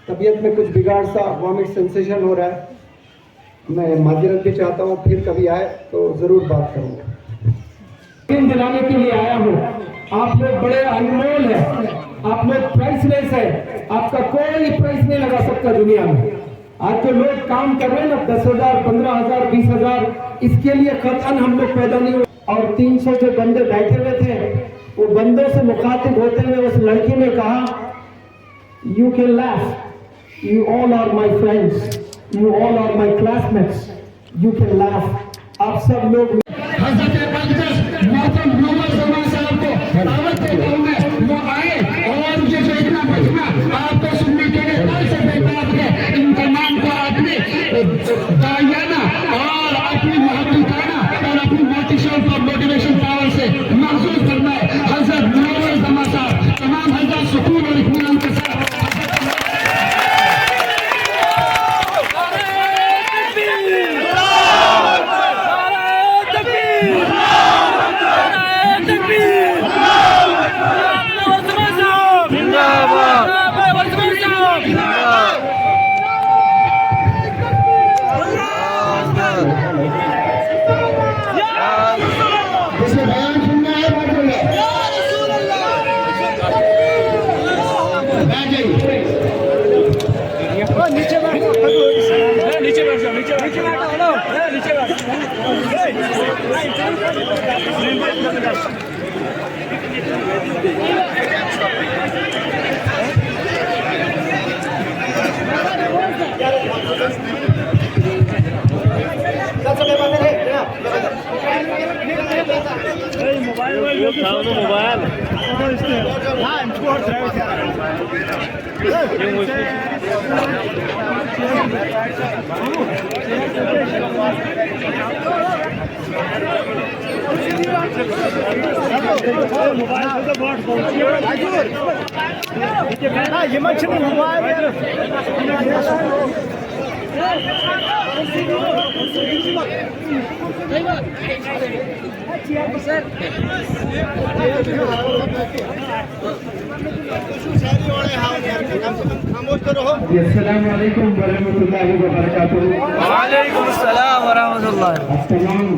طبیعت میں کچھ بگاڑ سا وامٹ سینسیشن ہو رہا ہے. میں معذرت بھی چاہتا ہوں, پھر کبھی آئے تو ضرور بات کروں گا. دلانے کے لیے آیا ہوں. آپ لوگ بڑے انمول ہیں, آپ لوگ پرائس لیس ہیں, آپ کا کوئی پرائس نہیں لگا سکتا دنیا میں. آج جو لوگ کام کر رہے ہیں نا 10,000 15,000 20,000, اس کے لیے قطعاً ہم لوگ پیدا نہیں ہوئے. اور 300 جو بندے بیٹھے ہوئے تھے, وہ بندوں سے مخاطب ہوتے ہوئے اس لڑکی نے کہا, You can laugh, you all are my friends, you all are my classmates, you can laugh. آپ سب لوگ حضرت اقدس محترم نور زمان صاحب کو دعوت دیتا ہوں میں, وہ آئے اور مجھے دیکھنا بچنا آپ کو سننے کے لیے کل سے بیٹھا کے ان تمام کو اپنی دائیانہ اور اپنی محبتانہ اور اپنی موٹیشن اور موٹیویشن پاور سے محسوس کرنا ہے. حضرت نور زمان صاحب تمام حضرت سکون اور اطمینان کے ساتھ السلام علیکم ورحمۃ اللہ وبرکاتہ. وعلیکم السلام ورحمۃ اللہ. تمام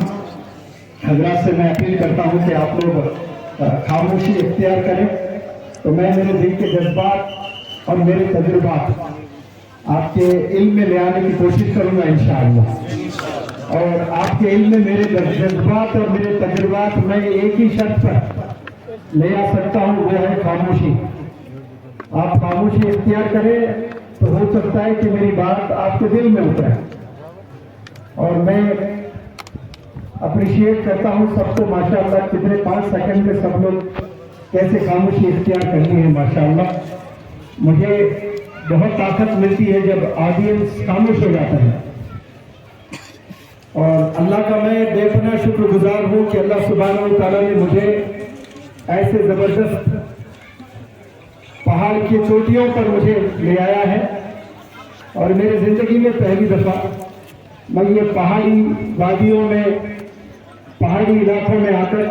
حضرات سے میں اپیل کرتا ہوں کہ آپ لوگ خاموشی اختیار کریں. تو میں میرے دل کے جذبات اور میرے تجربات آپ کے علم میں لے آنے کی کوشش کروں گا انشاءاللہ. اور آپ کے علم میں میرے جذبات اور میرے تجربات میں ایک ہی شرط پر لے آ سکتا ہوں, وہ ہے خاموشی. آپ خاموشی اختیار کریں تو ہو سکتا ہے کہ میری بات آپ کے دل میں اترے. اور میں اپریشیٹ کرتا ہوں سب کو ماشاءاللہ, کتنے 5 سیکنڈ میں سب لوگ کیسے خاموشی اختیار کرنی ہے ماشاءاللہ. مجھے بہت طاقت ملتی ہے جب آڈینس خاموش ہو جاتا ہے. اور اللہ کا میں بے پناہ شکر گزار ہوں کہ اللہ سبحانہ و تعالیٰ نے مجھے ایسے زبردست پہاڑ کی چوٹیوں پر مجھے لے آیا ہے. اور میرے زندگی میں پہلی دفعہ میں یہ پہاڑی وادیوں میں, پہاڑی علاقوں میں آ کر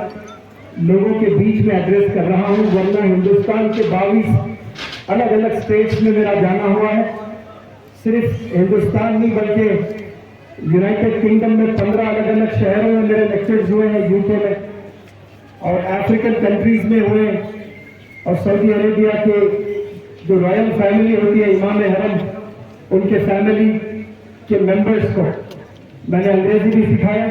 لوگوں کے بیچ میں ایڈریس کر رہا ہوں. ورنہ ہندوستان کے 22 الگ الگ اسٹیٹس میں میرا جانا ہوا ہے. صرف ہندوستان نہیں بلکہ یونائٹڈ کنگڈم میں 15 الگ الگ شہروں میں میرے لیکچرز ہوئے ہیں, UK میں, اور افریقن کنٹریز میں ہوئے, اور سعودی عربیہ کے جو رائل فیملی ہوتی ہے امام حرم, ان کے فیملی کے ممبرز کو میں نے انگریزی بھی سکھایا.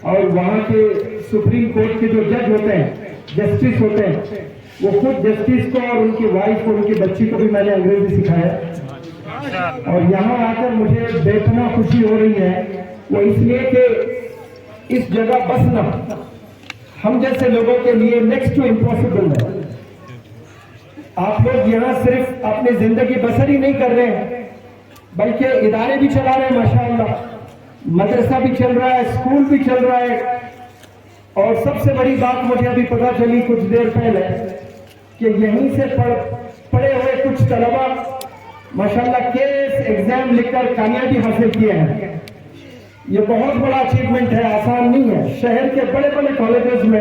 اور وہاں کے سپریم کورٹ کے جو جج ہوتے ہیں, جسٹس ہوتے ہیں, وہ خود جسٹس کو اور ان کی وائف اور ان کی بچی کو بھی میں نے انگریزی سکھایا. اور یہاں آ کر مجھے بے پناہ خوشی ہو رہی ہے, وہ اس لیے کہ اس جگہ بسنا ہم جیسے لوگوں کے لیے نیکسٹ ٹو امپاسبل ہے. آپ لوگ یہاں صرف اپنی زندگی بسر ہی نہیں کر رہے ہیں بلکہ ادارے بھی چلا رہے ہیں ماشاءاللہ. مدرسہ بھی چل رہا ہے, اسکول بھی چل رہا ہے. اور سب سے بڑی بات مجھے ابھی پتہ چلی کچھ دیر پہلے کہ یہیں سے پڑھے ہوئے کچھ طلبہ ماشاءاللہ کیس ایگزام لکھ کر کامیابی حاصل کیے ہیں. یہ بہت بڑا اچیومنٹ ہے, آسان نہیں ہے. شہر کے بڑے بڑے کالجز میں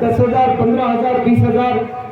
10,000, 15,000, 20,000,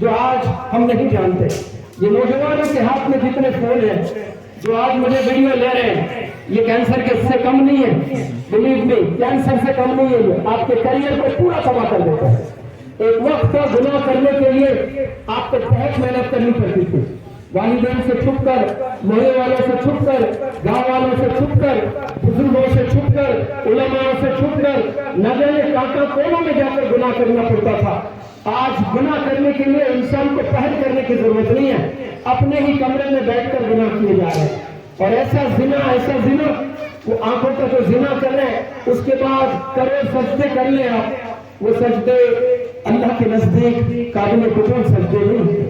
جو آج ہم نہیں جانتے. یہ نوجوانوں کے ہاتھ میں جتنے فون ہیں جو آج مجھے ویڈیو لے رہے ہیں, یہ کینسر کے سے کم نہیں ہے. بلیو می, کینسر سے کم نہیں ہے. یہ آپ کے کیریئر کو پورا تباہ کر دیتا ہے. ایک وقت کا گناہ کرنے کے لیے آپ کو بہت محنت کرنی پڑتی تھی. والدین سے چھپ کر, محلے والوں سے چھپ کر, گاؤں والوں سے چھپ کر, بزرگوں سے چھپ کر, علماء سے چھپ کر, نہ جانے کہاں کونوں میں جا کر گناہ کرنا پڑتا تھا. آج گناہ کرنے کے لیے انسان کو پہل کرنے کی ضرورت نہیں ہے, اپنے ہی کمرے میں بیٹھ کر گناہ کیے جا رہے ہیں. اور ایسا زنا, وہ آنکھوں کا جو زنا کر رہے ہیں, اس کے بعد کرو سجدے کر لیں آپ. وہ سجدے اللہ کے نزدیک قابل قبول سجدے نہیں ہوتے.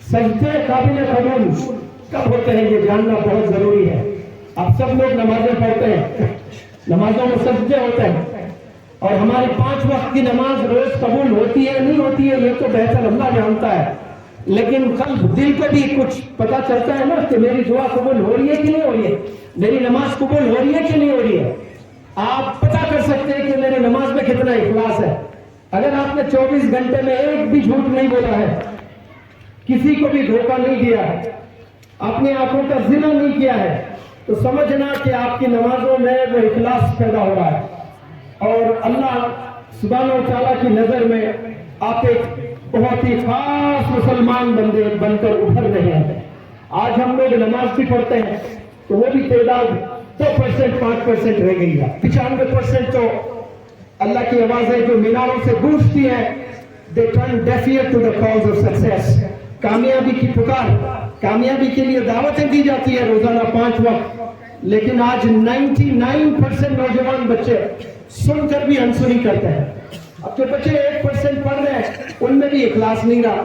سجدے قابل قبول کب ہوتے ہیں یہ جاننا بہت ضروری ہے. آپ سب لوگ نمازیں پڑھتے ہیں, نمازوں میں سجدے ہوتے ہیں, اور ہماری 5 وقت کی نماز روز قبول ہوتی ہے نہیں ہوتی ہے یہ تو بہتر اللہ جانتا ہے. لیکن قلب, دل کو بھی کچھ پتا چلتا ہے نا کہ میری دعا قبول ہو رہی ہے کہ نہیں ہو رہی ہے, میری نماز قبول ہو رہی ہے کہ نہیں ہو رہی ہے. آپ پتا کر سکتے ہیں کہ میری نماز میں کتنا اخلاص ہے. اگر آپ نے 24 گھنٹے میں ایک بھی جھوٹ نہیں بولا ہے, کسی کو بھی دھوکہ نہیں دیا ہے, اپنی آنکھوں کا زنا نہیں کیا ہے, تو سمجھنا کہ آپ کی نمازوں میں وہ اخلاص پیدا ہو رہا ہے. اور اللہ سبحانہ و تعالیٰ کی نظر میں آپ ایک بہت ہی خاص مسلمان بندے بن کر ابھر رہے ہیں. آج ہم لوگ نماز بھی پڑھتے ہیں تو وہ بھی تعداد 2%, 5% رہ گئی ہے. 95% تو اللہ کی آوازیں جو میناروں سے گونجتی ہیں, they turn deaf ear to the calls of success. کامیابی کی پکار, کامیابی کے لیے دعوتیں دی جاتی ہے روزانہ 5 وقت, لیکن آج 99% نوجوان بچے سن کر بھی انسنی کرتے ہیں. اب جو بچے 1% پڑھ رہے ہیں ان میں بھی اخلاص نہیں رہا.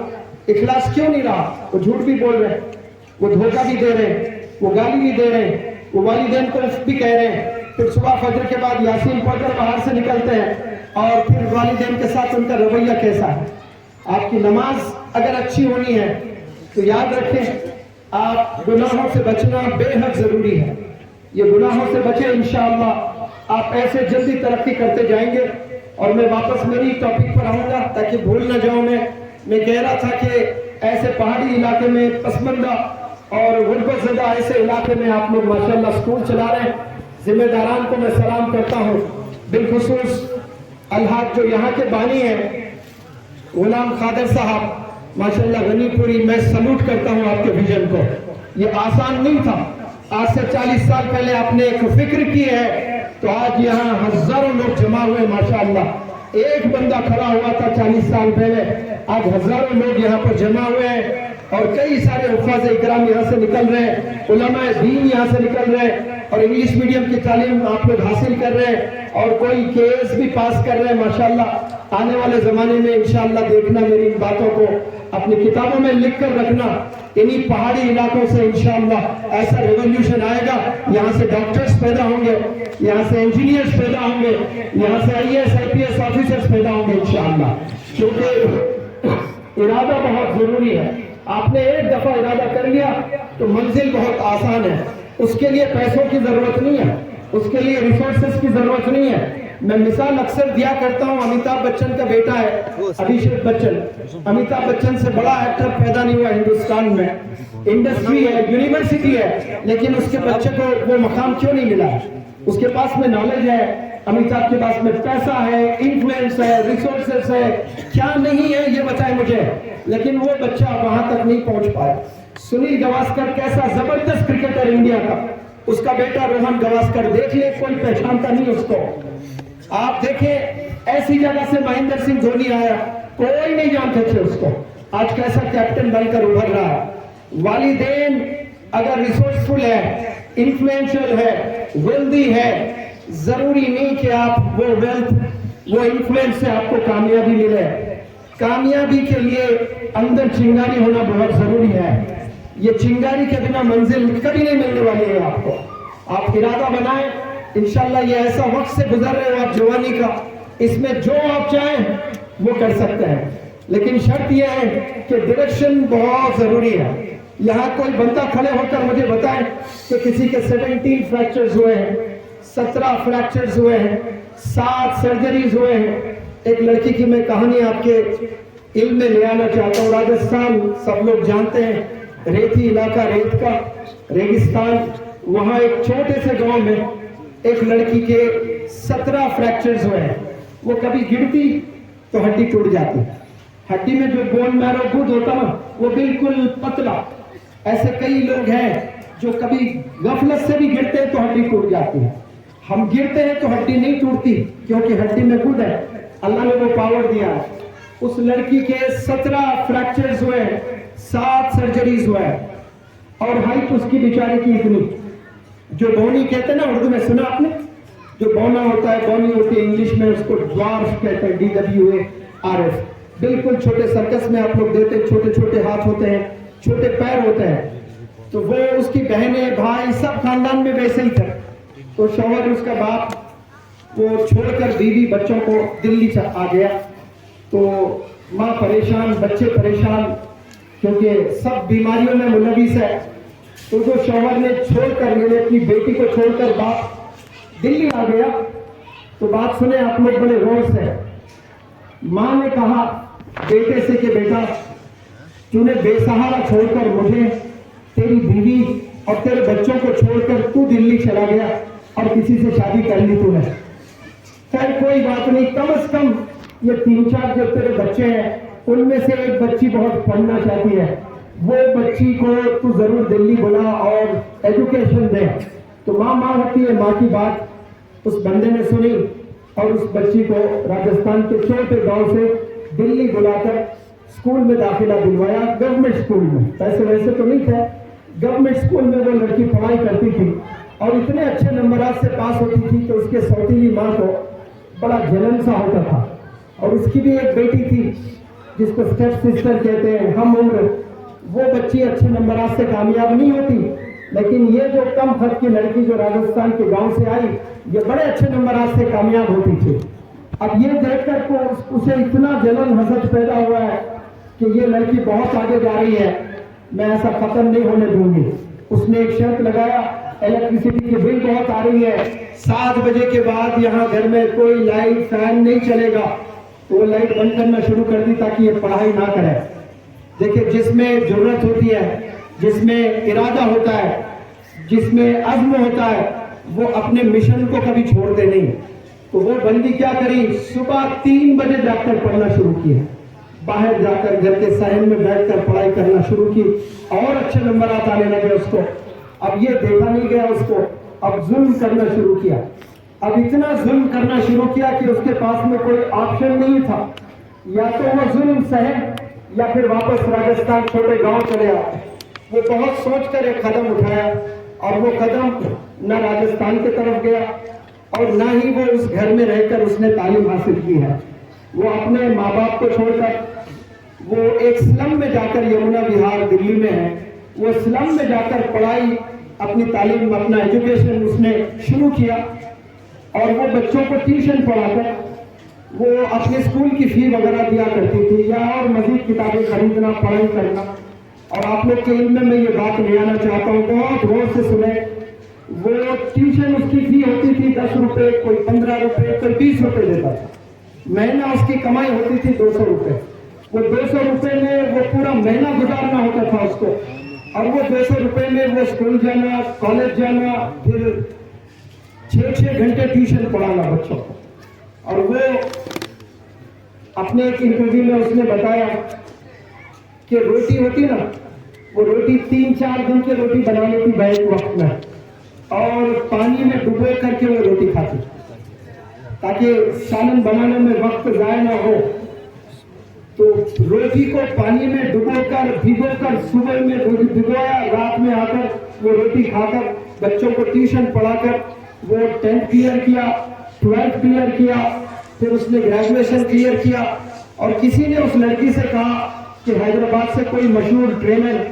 اخلاص کیوں نہیں رہا؟ وہ جھوٹ بھی بول رہے ہیں, وہ دھوکہ بھی دے رہے ہیں, وہ گالی بھی دے رہے ہیں, وہ والدین کو بھی کہہ رہے ہیں, پھر صبح فجر کے بعد یاسین پڑھ کر باہر سے نکلتے ہیں, اور پھر والدین کے ساتھ ان کا رویہ کیسا ہے. آپ کی نماز اگر اچھی ہونی ہے تو یاد رکھیں آپ گناہوں سے بچنا بے حد ضروری ہے. یہ گناہوں سے بچیں, انشاءاللہ آپ ایسے جلدی ترقی کرتے جائیں گے. اور میں واپس میری ٹاپک پر آؤں گا تاکہ بھول نہ جاؤں. میں کہہ رہا تھا کہ ایسے پہاڑی علاقے میں, پسماندہ اور غربت زدہ ایسے علاقے میں آپ لوگ ماشاءاللہ اسکول چلا رہے ہیں. ذمہ داران کو میں سلام کرتا ہوں, بالخصوص الحاج جو یہاں کے بانی ہیں غلام قادر صاحب, ماشاءاللہ غنی پوری, میں سلوٹ کرتا ہوں آپ کے ویژن کو. یہ آسان نہیں تھا. آج سے 40 سال پہلے آپ نے ایک فکر کی ہے تو آج یہاں ہزاروں لوگ جمع ہوئے ماشاءاللہ. ایک بندہ کھڑا ہوا تھا 40 سال پہلے, آج ہزاروں لوگ یہاں پر جمع ہوئے ہیں, اور کئی سارے حفاظ اکرام یہاں سے نکل رہے ہیں, علماء دین یہاں سے نکل رہے ہیں, اور انگلش میڈیم کی تعلیم آپ لوگ حاصل کر رہے ہیں, اور کوئی کیس بھی پاس کر رہے ہیں ماشاءاللہ. آنے والے زمانے میں انشاءاللہ دیکھنا, میری ان باتوں کو اپنی کتابوں میں لکھ کر رکھنا. انہی پہاڑی علاقوں سے انشاءاللہ ایسا ریولوشن آئے گا. یہاں سے ڈاکٹرز پیدا ہوں گے, یہاں سے انجینئرز پیدا ہوں گے, یہاں سے IAS IPS آفیسرز پیدا ہوں گے انشاءاللہ. کیونکہ ارادہ بہت ضروری ہے. آپ نے ایک دفعہ ارادہ کر لیا تو منزل بہت آسان ہے. اس کے لیے پیسوں کی ضرورت نہیں ہے, اس کے لیے ریسورسز کی ضرورت نہیں ہے. میں مثال اکثر دیا کرتا ہوں, امیتابھ بچن کا بیٹا ہے ابھیشیک بچن. امیتابھ بچن سے بڑا ایکٹر پیدا نہیں ہوا ہندوستان میں. انڈسٹری ہے, یونیورسٹی ہے, لیکن اس کے بچے کو وہ مقام کیوں نہیں ملا؟ اس کے پاس میں نالج ہے, امیتابھ کے پاس میں پیسہ ہے, انفلوئنس ہے, ریسورسز ہے, کیا نہیں ہے یہ بتائیں مجھے. لیکن وہ بچہ وہاں تک نہیں پہنچ پایا. سنیل گواسکر کیسا زبردست کرکٹر انڈیا کا, اس کا بیٹا روہن گواسکر, دیکھ لیں کوئی پہچانتا نہیں اس کو. آپ دیکھیں ایسی جگہ سے مہندر سنگھ دھونی آیا, کوئی نہیں جانتے تھے اس کو, آج کیسا کیپٹن بن کر ابھر رہا ہے. والدین اگر ریسورسفل ہے, انفلوئنشل ہے, ویلدی ہے, ضروری نہیں کہ آپ وہ ویلتھ, وہ انفلوئنس سے آپ کو کامیابی ملے. کامیابی کے لیے اندر چنگاری ہونا بہت ضروری ہے. یہ چنگاری کے بنا منزل کبھی نہیں ملنے والی ہے آپ کو. آپ ارادہ بنائیں, انشاءاللہ یہ ایسا وقت سے گزر رہے ہو آپ جوانی کا, اس میں جو آپ چاہیں وہ کر سکتے ہیں. لیکن شرط یہ ہے کہ ڈائریکشن بہت ضروری ہے. یہاں کوئی بندہ کھڑے ہو کر مجھے بتائیں کہ کسی کے 17 فریکچرز ہوئے ہیں, 17 فریکچرز ہوئے ہیں, 7 سرجریز ہوئے ہیں. ایک لڑکی کی میں کہانی آپ کے علم میں لے آنا چاہتا ہوں. راجستھان سب لوگ جانتے ہیں ریتی علاقہ, ریت کا ریگستان. وہاں ایک چھوٹے سے گاؤں میں ایک لڑکی کے 17 فریکچرز ہوئے ہیں. وہ کبھی گرتی تو ہڈی ٹوٹ جاتی. ہڈی میں جو بون میرو گود ہوتا نا وہ بالکل پتلا. ایسے کئی لوگ ہیں جو کبھی غفلت سے بھی گرتے ہیں تو ہڈی ٹوٹ جاتی ہے. ہم گرتے ہیں تو ہڈی نہیں ٹوٹتی کیونکہ ہڈی میں گود ہے, اللہ نے وہ پاور دیا ہے. اس لڑکی کے 17 فریکچرز ہوئے, 7 سرجریز ہوئے, اور ہائٹ اس کی بیچاری کی اتنی, جو بونی کہتے ہیں نا اردو میں سنا آپ نے, جو بونا ہوتا ہے, بونی ہوتی ہے انگلش میں, اس کو ڈوارف کہتے ہیں, DWARF. بالکل چھوٹے سرکس میں آپ لوگ دیتے ہیں, چھوٹے چھوٹے ہاتھ ہوتے ہیں, چھوٹے پیر ہوتے ہیں. تو وہ اس کی بہنیں بھائی سب خاندان میں ویسے ہی تھے. تو شوہر اس کا باپ وہ چھوڑ کر بیوی بچوں کو دلی آ گیا. تو ماں پریشان, بچے پریشان, کیونکہ سب بیماریوں میں ملوث ہے. تو جو شوہر نے چھوڑ کر, یعنی اپنی بیٹی کو چھوڑ کر باپ دلی آ گیا. تو بات سنیں آپ لوگ بڑے غور سے. ماں نے کہا بیٹے سے کہ بیٹا تو نے بے سہارا چھوڑ کر مجھے, تیری بیوی اور تیرے بچوں کو چھوڑ کر تو دلی چلا گیا اور کسی سے شادی کر لی تو نے. خیر کوئی بات نہیں, کم از کم یہ 3-4 جو تیرے بچے ہیں ان میں سے ایک بچی بہت پڑھنا چاہتی ہے, وہ بچی کو تو ضرور دلی بلا اور ایجوکیشن دے. تو ماں ہوتی ہے, ماں کی بات اس بندے نے سنی اور اس بچی کو راجستھان کے چھوٹے گاؤں سے دلی بلا کر اسکول میں داخلہ دلوایا, گورنمنٹ اسکول میں. پیسے ویسے تو نہیں تھے, گورنمنٹ اسکول میں وہ لڑکی پڑھائی کرتی تھی اور اتنے اچھے نمبرات سے پاس ہوتی تھی کہ اس کے سوتیلی ماں کو بڑا جلن سا ہوتا تھا. اور اس کی بھی ایک بیٹی تھی جس کو اسٹیپ سسٹر کہتے ہیں, ہم عمر. وہ بچی اچھے نمبرات سے کامیاب نہیں ہوتی, لیکن یہ جو کم خط کی لڑکی جو راجستھان کے گاؤں سے آئی یہ بڑے اچھے نمبرات سے کامیاب ہوتی تھی. اب یہ دیکھ کر کو اسے اتنا جلن حسد پیدا ہوا ہے کہ یہ لڑکی بہت آگے جا رہی ہے, میں ایسا ختم نہیں ہونے دوں گی. اس نے ایک شرط لگایا, الیکٹریسٹی کی بل بہت آ رہی ہے, 7 بجے کے بعد یہاں گھر میں کوئی لائٹ فین نہیں چلے گا. تو وہ لائٹ بند کرنا شروع کر دی تاکہ یہ پڑھائی نہ کرے. دیکھیں جس میں ضرورت ہوتی ہے, جس میں ارادہ ہوتا ہے, جس میں عزم ہوتا ہے, وہ اپنے مشن کو کبھی چھوڑتے نہیں. تو وہ بندی کیا کری, صبح 3 بجے جا کر پڑھنا شروع کیا, باہر جا کر گھر کے صحن میں بیٹھ کر پڑھائی کرنا شروع کی اور اچھے نمبرات آنے لگے اس کو. اب یہ دیکھا نہیں گیا اس کو, اب ظلم کرنا شروع کیا. اب اتنا ظلم کرنا شروع کیا کہ اس کے پاس میں کوئی آپشن نہیں تھا, یا تو وہ ظلم سہے یا پھر واپس راجستھان چھوٹے گاؤں چلے آئے. وہ بہت سوچ کر ایک قدم اٹھایا اور وہ قدم نہ راجستھان کی طرف گیا اور نہ ہی وہ اس گھر میں رہ کر اس نے تعلیم حاصل کی ہے. وہ اپنے ماں باپ کو چھوڑ کر وہ ایک سلم میں جا کر, یمنا وہار دلی میں ہے, وہ سلم میں جا کر پڑھائی, اپنی تعلیم, اپنا ایجوکیشن اس نے شروع کیا. اور وہ بچوں کو ٹیوشن پڑھا کر وہ اپنے اسکول کی فی وغیرہ دیا کرتی تھی, یا اور مزید کتابیں خریدنا, پڑھائی کرنا. اور آپ لوگ کے علم میں میں یہ بات لے آنا چاہتا ہوں, بہت غور سے سنیں. وہ ٹیوشن اس کی فی ہوتی تھی 10 روپے, کوئی 15 روپے, کوئی 20 روپے دیتا تھا. مہینہ اس کی کمائی ہوتی تھی 200 روپے. وہ 200 روپے میں وہ پورا مہینہ گزارنا ہوتا تھا اس کو, اور وہ 200 روپے میں وہ اسکول جانا, کالج جانا, پھر 6 گھنٹے ٹیوشن پڑھانا بچوں کو. اور وہ اپنے ایک انٹرویو میں اس نے بتایا کہ روٹی ہوتی نا, وہ روٹی 3-4 دن کی روٹی بنا لیتی بیک وقت میں, اور پانی میں ڈبو کر کے وہ روٹی کھاتی تاکہ سالن بنانے میں وقت ضائع نہ ہو. تو روٹی کو پانی میں ڈبو کر, بھگو کر, صبح میں بھگویا, رات میں آ کر وہ روٹی کھا کر بچوں کو ٹیوشن پڑھا کر وہ 10th کلیئر کیا, 12th کلیئر کیا, پھر اس نے گریجویشن کلیئر کیا. اور کسی نے اس لڑکی سے کہا کہ حیدرآباد سے کوئی مشہور ٹرینر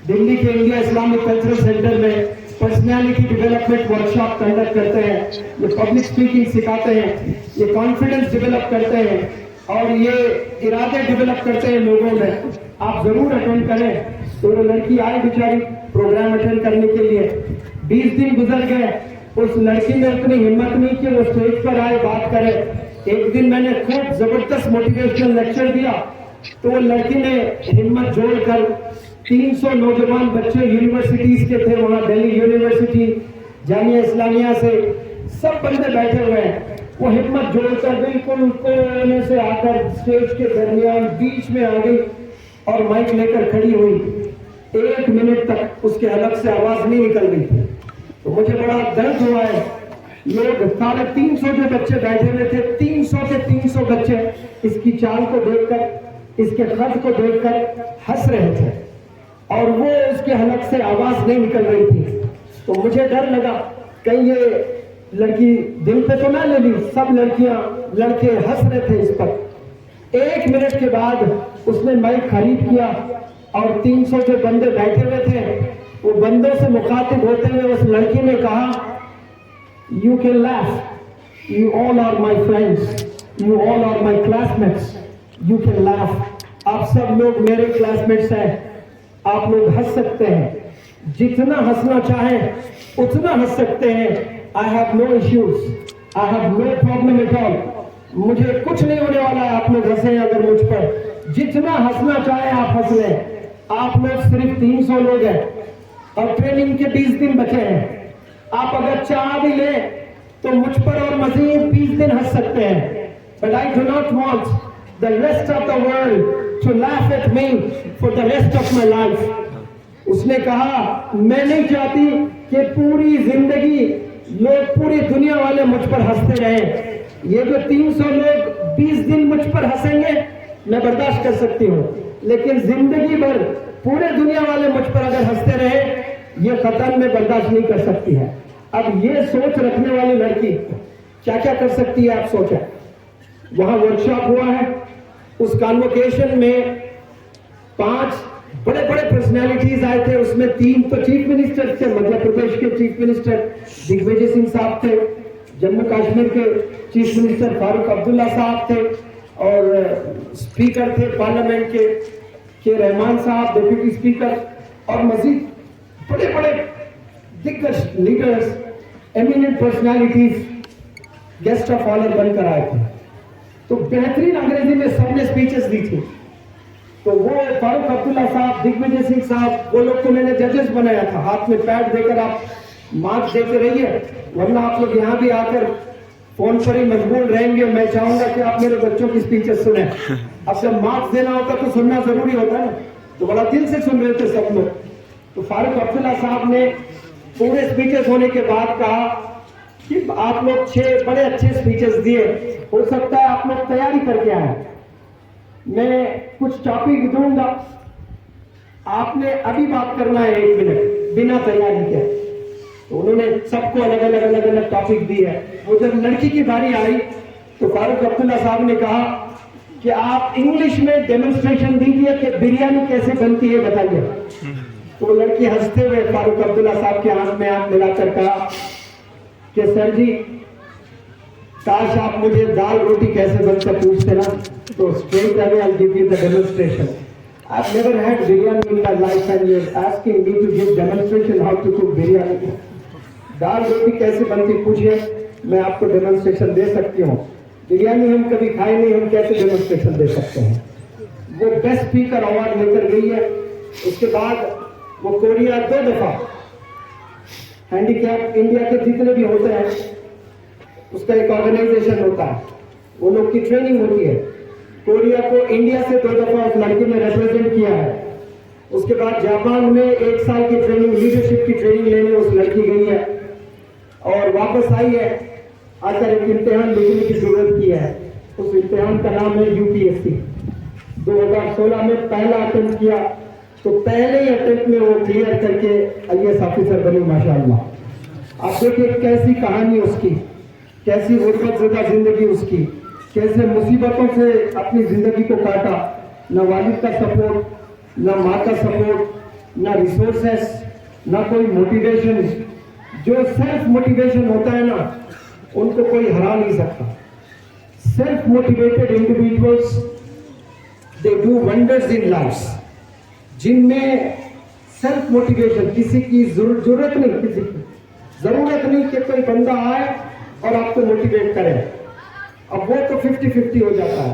دلی کے انڈیا اسلامک کلچرل سینٹر میں پرسنالٹی ڈیولپمنٹ ورکشاپ کنڈکٹ کرتے ہیں, یہ پبلک اسپیکنگ سکھاتے ہیں, یہ کانفیڈنس ڈیولپ کرتے ہیں, اور یہ ارادے ڈیولپ کرتے ہیں لوگوں میں. آپ ضرور اٹینڈ کریں. تو وہ لڑکی آئی بیچاری پروگرام اٹینڈ کرنے کے لیے. 20 دن گزر گئے, اس لڑکی نے اتنی ہمت نہیں کہ وہ اسٹیج پر آئے, بات کرے. ایک دن میں نے خوب زبردست موٹیویشنل لیکچر دیا تو وہ لڑکی نے ہمت جوڑ کر 300 نوجوان بچے یونیورسٹیز کے تھے وہاں، دہلی یونیورسٹی، جامعہ اسلامیہ سے سب بندے بیٹھے ہوئے ہیں، وہ ہمت جوڑ کر بالکل کونے سے آ کر اسٹیج کے درمیان بیچ میں آ گئی اور مائک لے کر کھڑی ہوئی. 1 منٹ تک اس کے حلق سے آواز نہیں نکل رہی تھی. تو مجھے بڑا درد ہوا ہے. لوگ 350 جو بچے بیٹھے ہوئے تھے، 300 کے 300 بچے اس کی چال کو دیکھ کر، اس کے خط کو دیکھ کر ہنس رہے تھے اور وہ اس کے حلق سے آواز نہیں نکل رہی تھی. تو مجھے ڈر لگا کہیں یہ لڑکی دل پہ تو نہ لے لی. سب لڑکیاں لڑکے ہنس رہے تھے اس پر. 1 منٹ کے بعد اس نے مائک خرید کیا اور 300 جو بندے بیٹھے ہوئے تھے وہ بندوں سے مخاطب ہوتے ہوئے اس لڑکی نے کہا، You can laugh. You all are my friends. You all are my classmates. You can laugh. آپ سب لوگ میرے کلاس میٹس ہیں. آپ لوگ ہنس سکتے ہیں، جتنا ہنسنا چاہیں اتنا ہنس سکتے ہیں. I have no issues. I have no problem at all. مجھے کچھ نہیں ہونے والا ہے. آپ لوگ ہنسیں اگر مجھ پر، جتنا ہنسنا چاہیں آپ ہنس لیں. آپ لوگ صرف 300 لوگ ہیں اور ٹریننگ کے 20 دن بچے ہیں. آپ اگر چاہ بھی لیں تو مجھ پر اور مزید 20 دن ہنس سکتے ہیں. But I do not want the rest of the world to laugh at me for the rest of my life. اس نے کہا میں نہیں چاہتی کہ پوری زندگی لوگ، پوری دنیا والے مجھ پر ہنستے رہیں. یہ جو 300 لوگ 20 دن مجھ پر ہنسیں گے میں برداشت کر سکتی ہوں، لیکن زندگی بھر پورے دنیا والے مجھ پر اگر ہنستے رہے یہ قطعاً میں برداشت نہیں کر سکتی ہے. اب یہ سوچ رکھنے والی لڑکی کیا کیا کر سکتی ہے آپ سوچیں. وہاں ورکشاپ ہوا ہے، اس کانوکیشن میں 5 بڑے بڑے پرسنالٹیز آئے تھے. اس میں 3 تو چیف منسٹر تھے. مدھیہ پردیش کے چیف منسٹر دگ وجے سنگھ صاحب تھے، جموں کشمیر کے چیف منسٹر فاروق عبداللہ صاحب تھے، اور اسپیکر تھے پارلیمنٹ کے رحمان صاحب ڈپٹی اسپیکر، اور مزید بڑے بڑے دگج leaders, eminent personalities guest of honour بن کر آئے تھے. تو بہترین انگریزی میں سب نے اسپیچز دی تھی. تو وہ فاروق عبداللہ صاحب، دگ وجے سنگھ صاحب، وہ لوگ کو میں نے ججز بنایا تھا. ہاتھ میں پیڈ دے کر آپ مارکس دیتے رہیے، ورنہ آپ لوگ یہاں بھی آ کر فون پر ہی مشغول رہیں گے. میں چاہوں گا کہ آپ میرے بچوں کی اسپیچز سنیں. اب جب مارکس دینا ہوتا تو سننا ضروری ہوتا ہے نا، تو بڑا دل سے سن رہے تھے سب لوگ. تو فاروق عبداللہ صاحب نے پورے اسپیچز ہونے کے بعد کہا کہ آپ لوگ 6 بڑے اچھے اسپیچز دیے، ہو سکتا ہے آپ لوگ تیاری کر کے آئیں. میں کچھ ٹاپک دوں گا، آپ نے ابھی بات کرنا ہے 1 منٹ بنا تیاری کے. تو انہوں نے سب کو الگ الگ ٹاپک دی ہے. وہ جب لڑکی کی باری آئی تو فاروق عبداللہ صاحب نے کہا کہ آپ انگلش میں ڈیمونسٹریشن دیجیے کہ بریانی کیسے بنتی ہے بتائیے. تو وہ لڑکی ہنستے ہوئے فاروق عبداللہ صاحب کے ہاتھ میں ہاتھ ملا کر کہا کہ سر جی کاش آپ مجھے دال روٹی کیسے بنتا پوچھتے نا، تو straight away I'll give you the demonstration. I've never had biryani in my life and you're asking me to give demonstration how to cook biryani. دال روٹی کیسے بنتی پوچھئے، میں آپ کو ڈیمونسٹریشن دے سکتی ہوں. بریانی ہم کبھی کھائے نہیں، ہم کیسے ڈیمونسٹریشن دے سکتے ہیں. وہ بیسٹ اسپیکر ایوارڈ لے کر گئی ہے. اس کے بعد وہ کوریا 2 دفعہ ہینڈی کیپ انڈیا کے جتنے بھی ہوتے ہیں اس کا ایک آرگنائزیشن ہوتا ہے، وہ لوگ کی ٹریننگ ہوتی ہے. کوریا کو انڈیا سے 2 دفعہ اس لڑکی نے ریپرزینٹ کیا ہے. اس کے بعد جاپان میں 1 سال کی ٹریننگ، لیڈرشپ کی ٹریننگ لینے اس لڑکی گئی ہے اور واپس آئی ہے. آ کر ایک امتحان لکھنے کی ضرورت کی ہے. اس امتحان کا نام ہے UPSC. 2016 میں پہلا اٹیمپٹ کیا تو پہلے ہی اٹیمپٹ میں وہ کلیئر کر کے IAS آفیسر بنی ماشاءاللہ. آپ دیکھیں کیسی کہانی اس کی، کیسی غربت زدہ زندگی اس کی، کیسے مصیبتوں سے اپنی زندگی کو کاٹا. نہ والد کا سپورٹ، نہ ماں کا سپورٹ، نہ ریسورسز، نہ کوئی موٹیویشن. جو سیلف موٹیویشن ہوتا ہے نا ان کو کوئی ہرا نہیں سکتا. Self motivated individuals they do wonders in life. جن میں سیلف موٹیویشن، کسی کی ضرورت نہیں کہ کوئی بندہ آئے اور آپ کو موٹیویٹ کرے. اب وہ تو 50-50 ہو جاتا ہے.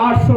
800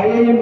IIM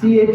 CAT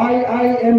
IIM,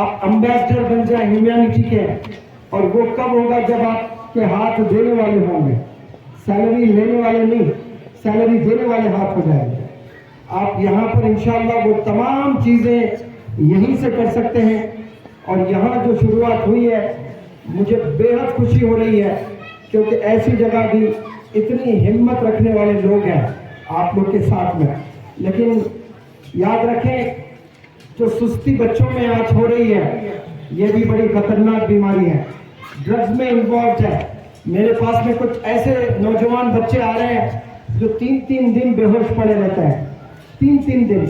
آپ امبیسڈر بن جائیں ہیومینٹی کے, اور وہ کب ہوگا جب آپ کے ہاتھ دینے والے ہوں گے, سیلری لینے والے نہیں, سیلری دینے والے ہاتھ ہو جائیں گے. آپ یہاں پر انشاءاللہ وہ تمام چیزیں یہیں سے کر سکتے ہیں. اور یہاں جو شروعات ہوئی ہے مجھے بے حد خوشی ہو رہی ہے, کیونکہ ایسی جگہ بھی اتنی ہمت رکھنے والے لوگ ہیں آپ لوگ کے ساتھ میں. لیکن یاد رکھیں, جو سستی بچوں میں آج ہو رہی ہے یہ بھی بڑی خطرناک بیماری ہے, ڈرگز میں انوالوڈ ہے. میرے پاس میں کچھ ایسے نوجوان بچے آ رہے ہیں جو 3 دن بے ہوش پڑے رہتے ہیں, 3 دن.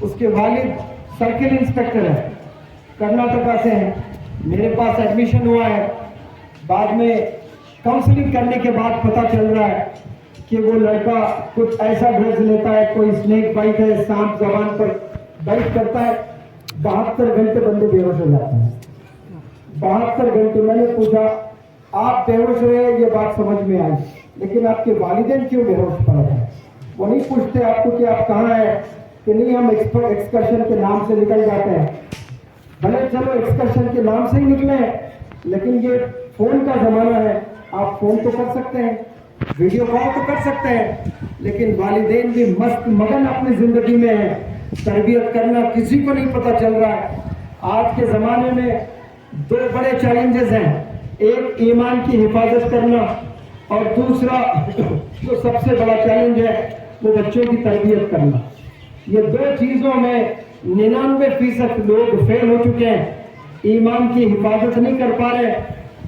اس کے والد سرکل انسپیکٹر ہے, کرناٹکا سے ہیں. میرے پاس ایڈمیشن ہوا ہے, بعد میں کاؤنسلنگ کرنے کے بعد پتہ چل رہا ہے کہ وہ لڑکا کچھ ایسا ڈرگز لیتا ہے, کوئی اسنیک بائٹ ہے, سانپ زبان پر بائٹ کرتا ہے, 72 گھنٹے بندے بے ہوش ہو جاتے ہیں. 72 گھنٹے. میں نے پوچھا آپ بے ہوش رہے, یہ بات سمجھ میں آئی, لیکن آپ کے والدین کیوں بے ہوش پڑے ہیں؟ وہ نہیں پوچھتے آپ کو کہ آپ کہاں ہیں, کہ نہیں ہم ایکسکرشن کے نام سے نکل جاتے ہیں. بھلے چلو ایکسکرشن کے نام سے ہی نکلے ہیں, لیکن یہ فون کا زمانہ ہے, آپ فون تو کر سکتے ہیں, ویڈیو کال تو کر سکتے ہیں, لیکن والدین بھی مست مگن اپنی زندگی میں ہیں. تربیت کرنا کسی کو نہیں پتہ چل رہا ہے. آج کے زمانے میں 2 بڑے چیلنجز ہیں, ایک ایمان کی حفاظت کرنا, اور دوسرا جو سب سے بڑا چیلنج ہے وہ بچوں کی تربیت کرنا. یہ 2 چیزوں میں 99% لوگ فیل ہو چکے ہیں. ایمان کی حفاظت نہیں کر پا رہے,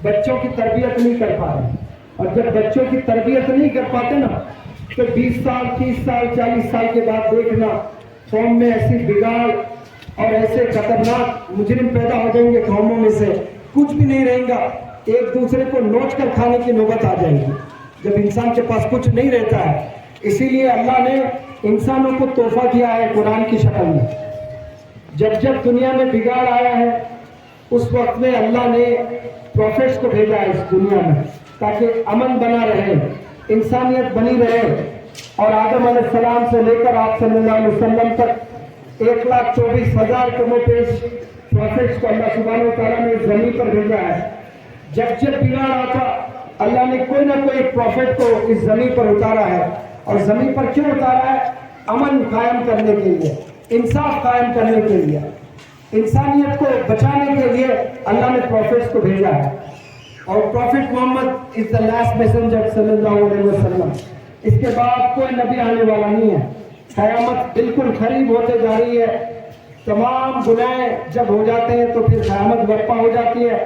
بچوں کی تربیت نہیں کر پا رہے. اور جب بچوں کی تربیت نہیں کر پاتے نا, تو 20 سال 30 سال 40 سال کے بعد دیکھنا قوم میں ایسی بگاڑ اور ایسے خطرناک مجرم پیدا ہو جائیں گے, قوموں میں سے کچھ بھی نہیں رہیں گا, ایک دوسرے کو نوچ کر کھانے کی نوبت آ جائے گی جب انسان کے پاس کچھ نہیں رہتا ہے. اسی لیے اللہ نے انسانوں کو تحفہ دیا ہے قرآن کی شکل میں. جب دنیا میں بگاڑ آیا ہے اس وقت میں اللہ نے پروفیٹس کو بھیجا ہے اس دنیا میں, تاکہ امن بنا رہے, انسانیت بنی رہے. اور آدم علیہ السلام سے لے کر آپ صلی اللہ علیہ وسلم تک 1,24,000 کم و بیش پروفیٹس کو اللہ سبحانہ و تعالیٰ نے زمین پر بھیجا ہے. جب بگاڑ آتا اللہ نے کوئی نہ کوئی پروفیٹ کو اس زمین پر اتارا ہے. اور زمین پر کیوں اتارا ہے؟ امن قائم کرنے کے لیے, انصاف قائم کرنے کے لیے, انسانیت کو بچانے کے لیے اللہ نے پروفیٹس کو بھیجا ہے. اور prophet Muhammad is the last messenger صلی اللہ علیہ وسلم. اس کے بعد کوئی نبی آنے والا نہیں ہے. قیامت بالکل قریب ہوتے جا رہی ہے. تمام گناہ جب ہو جاتے ہیں تو پھر قیامت برپا ہو جاتی ہے.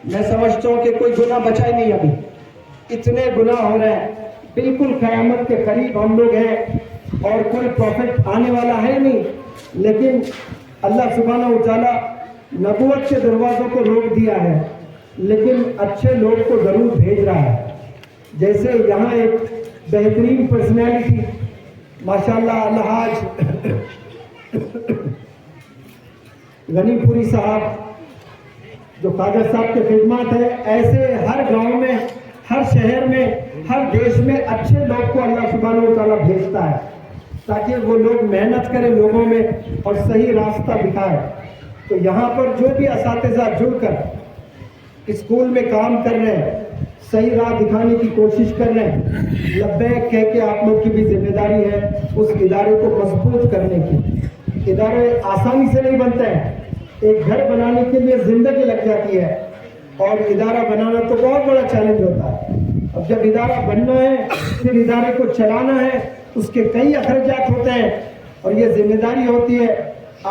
میں سمجھتا ہوں کہ کوئی گناہ بچا ہی نہیں, ابھی اتنے گناہ ہو رہے ہیں. بالکل قیامت کے قریب ہم لوگ ہیں, اور کوئی پروفیٹ آنے والا ہے نہیں. لیکن اللہ سبحانہ و تعالیٰ نبوت کے دروازوں کو روک دیا ہے, لیکن اچھے لوگ کو ضرور بھیج رہا ہے. جیسے یہاں ایک بہترین پرسنالٹی ماشاءاللہ الحاج غنی پوری صاحب جو قادر صاحب کے خدمات ہیں, ایسے ہر گاؤں میں, ہر شہر میں, ہر دیش میں اچھے لوگ کو اللہ سبحانہ و تعالیٰ بھیجتا ہے, تاکہ وہ لوگ محنت کریں لوگوں میں اور صحیح راستہ دکھائیں. تو یہاں پر جو بھی اساتذہ جڑ کر اسکول میں کام کر رہے ہیں, صحیح راہ دکھانے کی کوشش کر رہے ہیں, لبیک کہہ کے آپ لوگ کی بھی ذمہ داری ہے اس ادارے کو مضبوط کرنے کی. ادارے آسانی سے نہیں بنتے ہیں, ایک گھر بنانے کے لیے زندگی لگ جاتی ہے, اور ادارہ بنانا تو بہت بڑا چیلنج ہوتا ہے. اب جب ادارہ بننا ہے پھر ادارے کو چلانا ہے, اس کے کئی اخراجات ہوتے ہیں, اور یہ ذمہ داری ہوتی ہے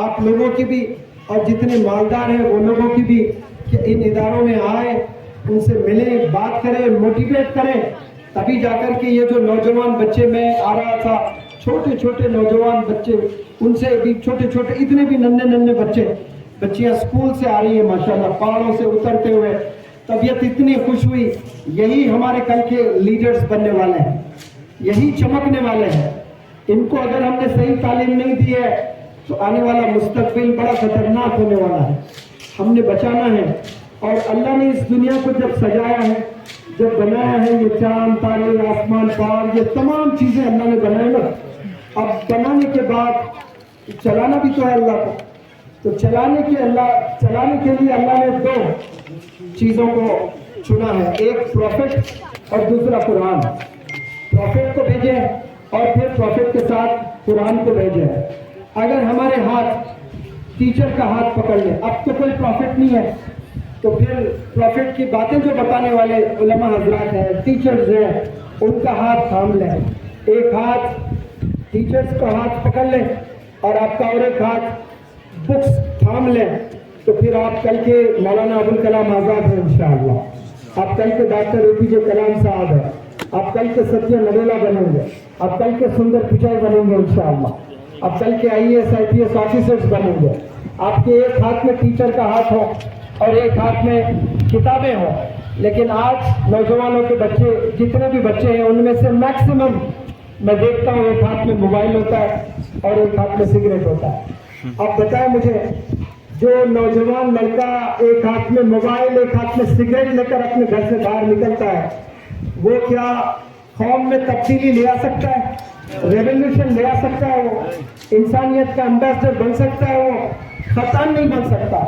آپ لوگوں کی بھی اور جتنے مالدار ہیں وہ لوگوں کی بھی, کہ ان اداروں میں آئیں, ان سے ملیں, بات کریں, موٹیویٹ کریں, تبھی جا کر کے یہ جو نوجوان بچے میں آ رہا تھا, چھوٹے چھوٹے نوجوان بچے, ان سے بھی چھوٹے چھوٹے اتنے بھی ننھے بچے, بچیاں اسکول سے آ رہی ہیں ماشاءاللہ, پہاڑوں سے اترتے ہوئے, طبیعت اتنی خوش ہوئی. یہی ہمارے کل کے لیڈرز بننے والے ہیں, یہی چمکنے والے ہیں. ان کو اگر ہم نے صحیح تعلیم نہیں دی ہے تو آنے والا مستقبل بڑا خطرناک ہونے والا ہے. ہم نے بچانا ہے. اور اللہ نے اس دنیا کو جب سجایا ہے, جب بنایا ہے, یہ چاند تارے آسمان پہاڑ یہ تمام چیزیں اللہ نے بنائی نا, اب بنانے کے بعد چلانا بھی تو ہے اللہ کو. تو چلانے کے لیے اللہ نے دو چیزوں کو چنا ہے، ایک پروفٹ اور دوسرا قرآن۔ پروفٹ کو بھیجے اور پھر پروفٹ کے ساتھ قرآن کو بھیجے۔ اگر ہمارے ہاتھ ٹیچر کا ہاتھ پکڑ لے، اب تو کوئی پروفٹ نہیں ہے، تو پھر پروفٹ کی باتیں جو بتانے والے علماء حضرات ہیں، ٹیچرز ہیں، ان کا ہاتھ تھام لیں۔ ایک ہاتھ ٹیچرز کا ہاتھ پکڑ لیں اور آپ کا اور ایک ہاتھ بکس تھام لیں، تو پھر آپ کل کے مولانا ابوالکلام آزاد ہیں انشاءاللہ، آپ کل کے ڈاکٹر اے پی جے کلام صاحب ہیں، آپ کل کے ستیہ نڈیلا بنیں گے، آپ کل کے سندر پچائی بنیں گے انشاءاللہ، آپ کل کے IAS IPS آفیسرز بنیں گے۔ آپ کے ایک ہاتھ میں ٹیچر کا ہاتھ ہو اور ایک ہاتھ میں کتابیں ہوں، لیکن آج نوجوانوں کے بچے، جتنے بھی بچے ہیں، ان میں سے میکسیمم میں دیکھتا ہوں ایک ہاتھ میں موبائل ہوتا ہے اور ایک ہاتھ میں سگریٹ ہوتا ہے۔ آپ بتائیں مجھے، جو نوجوان لڑکا ایک ہاتھ میں موبائل ایک ہاتھ میں سگریٹ لے کر اپنے گھر سے باہر نکلتا ہے، وہ کیا قوم میں تبدیلی لے آ سکتا ہے؟ ریولیوشن لے آ سکتا ہے؟ وہ انسانیت کا امبیسڈر بن سکتا ہے؟ وہ خطان نہیں بن سکتا۔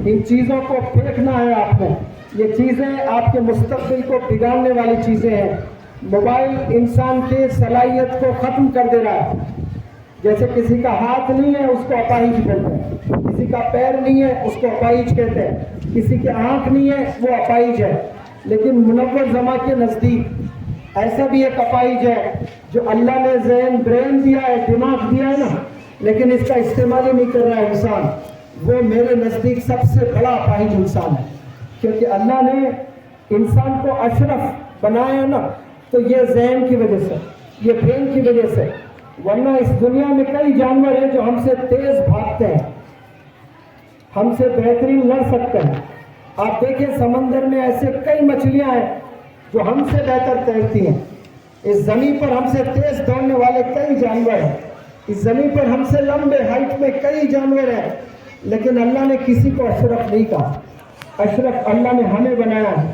ان چیزوں کو پھینکنا ہے آپ نے۔ یہ چیزیں آپ کے مستقبل کو بگاڑنے والی چیزیں ہیں۔ موبائل انسان کے صلاحیت کو ختم کر دے رہا ہے۔ جیسے کسی کا ہاتھ نہیں ہے اس کو اپاہج کہتے ہیں، کسی کا پیر نہیں ہے اس کو اپاہج کہتے ہیں، کسی کی آنکھ نہیں ہے وہ اپاہج ہے، لیکن منور زماں کے نزدیک ایسا بھی ایک اپاہج ہے جو اللہ نے ذہن برین دیا ہے، دماغ دیا ہے نا، لیکن اس کا استعمال ہی نہیں کر رہا ہے انسان، وہ میرے نزدیک سب سے بڑا اپاہج انسان ہے۔ کیونکہ اللہ نے انسان کو اشرف بنایا نا، تو یہ ذہن کی وجہ سے، یہ برین کی وجہ سے، ورنہ اس دنیا میں کئی جانور ہیں جو ہم سے تیز بھاگتے ہیں، ہم سے بہترین لڑ سکتے ہیں۔ آپ دیکھیں سمندر میں ایسے کئی مچھلیاں ہیں جو ہم سے بہتر تیرتی ہیں۔ اس زمین پر ہم سے تیز دوڑنے والے کئی جانور ہیں، اس زمین پر ہم سے لمبے ہائٹ میں کئی جانور ہیں، لیکن اللہ نے کسی کو اشرف نہیں کہا۔ اشرف اللہ نے ہمیں بنایا ہے۔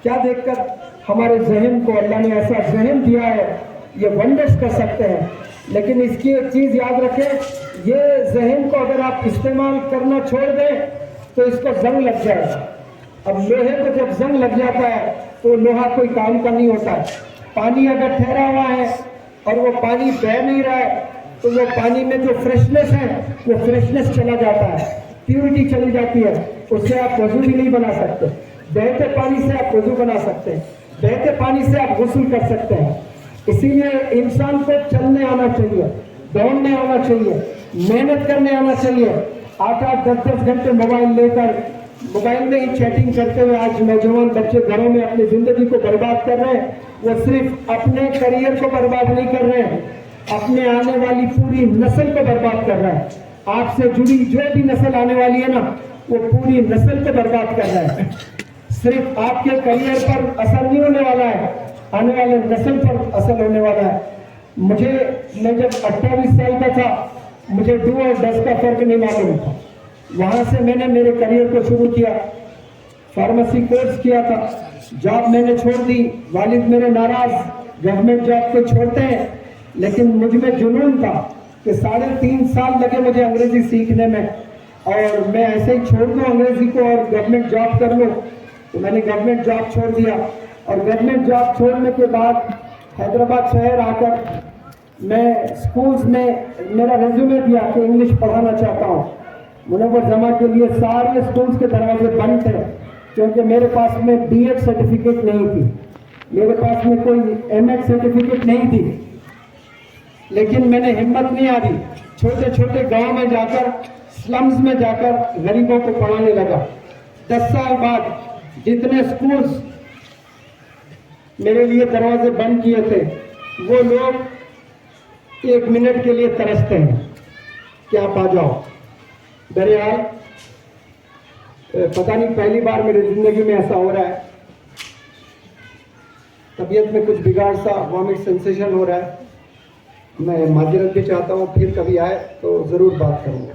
کیا دیکھ کر ہمارے ذہن کو اللہ نے ایسا ذہن دیا ہے، یہ ونڈرز کر سکتے ہیں، لیکن اس کی ایک چیز یاد رکھیں، یہ ذہن کو اگر آپ استعمال کرنا چھوڑ دیں تو اس کو زنگ لگ جائے گا۔ اب لوہے کو جب زنگ لگ جاتا ہے تو لوہا کوئی کام کا نہیں ہوتا ہے۔ پانی اگر ٹھہرا ہوا ہے اور وہ پانی بہہ نہیں رہا ہے تو وہ پانی میں جو فریشنس ہے وہ فریشنس چلا جاتا ہے، پیورٹی چلی جاتی ہے، اس سے آپ وضو بھی نہیں بنا سکتے۔ بہتے پانی سے آپ وضو بنا سکتے ہیں، بہتے پانی سے آپ غسل کر سکتے ہیں۔ اسی لیے انسان کو چلنے آنا چاہیے، دوڑنے آنا چاہیے، محنت کرنے آنا چاہیے۔ 8-8 10-10 گھنٹے موبائل لے کر موبائل میں ہی چیٹنگ کرتے ہوئے آج نوجوان بچے گھروں میں اپنی زندگی کو برباد کر رہے ہیں۔ وہ صرف اپنے کریئر کو برباد نہیں کر رہے ہیں، اپنے آنے والی پوری نسل کو برباد کر رہے ہیں۔ آپ سے جڑی جو بھی نسل آنے والی ہے نا، وہ پوری نسل کو برباد کر رہے ہیں۔ صرف آپ کے کریئر پر اثر نہیں ہونے والا ہے، آنے والے نسل پر اثر ہونے والا ہے۔ میں جب 28 سال کا تھا، مجھے ڈو اور ڈس کا فرق نہیں معلوم تھا۔ وہاں سے میں نے میرے کریئر کو شروع کیا، فارمیسی کورس کیا تھا، جاب میں نے چھوڑ دی۔ والد میرے ناراض، گورنمنٹ جاب کو چھوڑتے ہیں، لیکن مجھ میں جنون تھا کہ 3.5 سال لگے مجھے انگریزی سیکھنے میں، اور میں ایسے ہی چھوڑ دوں انگریزی کو اور گورنمنٹ جاب کر لوں، تو میں نے گورنمنٹ جاب چھوڑ دیا۔ اور گورنمنٹ جاب چھوڑنے کے بعد حیدرآباد شہر آ کر میں اسکولز میں میرا ریزیومے دیا کہ انگلش پڑھانا چاہتا ہوں۔ منور جمع کے لیے سارے اسکولز کے دروازے بند تھے، کیونکہ میرے پاس میں BEd سرٹیفکیٹ نہیں تھی، میرے پاس میں کوئی MAd سرٹیفکیٹ نہیں تھی، لیکن میں نے ہمت نہیں آئی، چھوٹے چھوٹے گاؤں میں جا کر، سلمز میں جا کر غریبوں کو پڑھانے لگا۔ 10 سال بعد جتنے اسکولز میرے لیے دروازے بند کیے تھے، وہ لوگ 1 منٹ کے لیے ترستے ہیں کہ آپ آ جاؤ۔ بہرحال پتہ نہیں پہلی بار میری زندگی میں ایسا ہو رہا ہے، طبیعت میں کچھ بگاڑ سا، وامٹ سینسیشن ہو رہا ہے۔ میں معذرت بھی چاہتا ہوں، پھر کبھی آئے تو ضرور بات کروں گا۔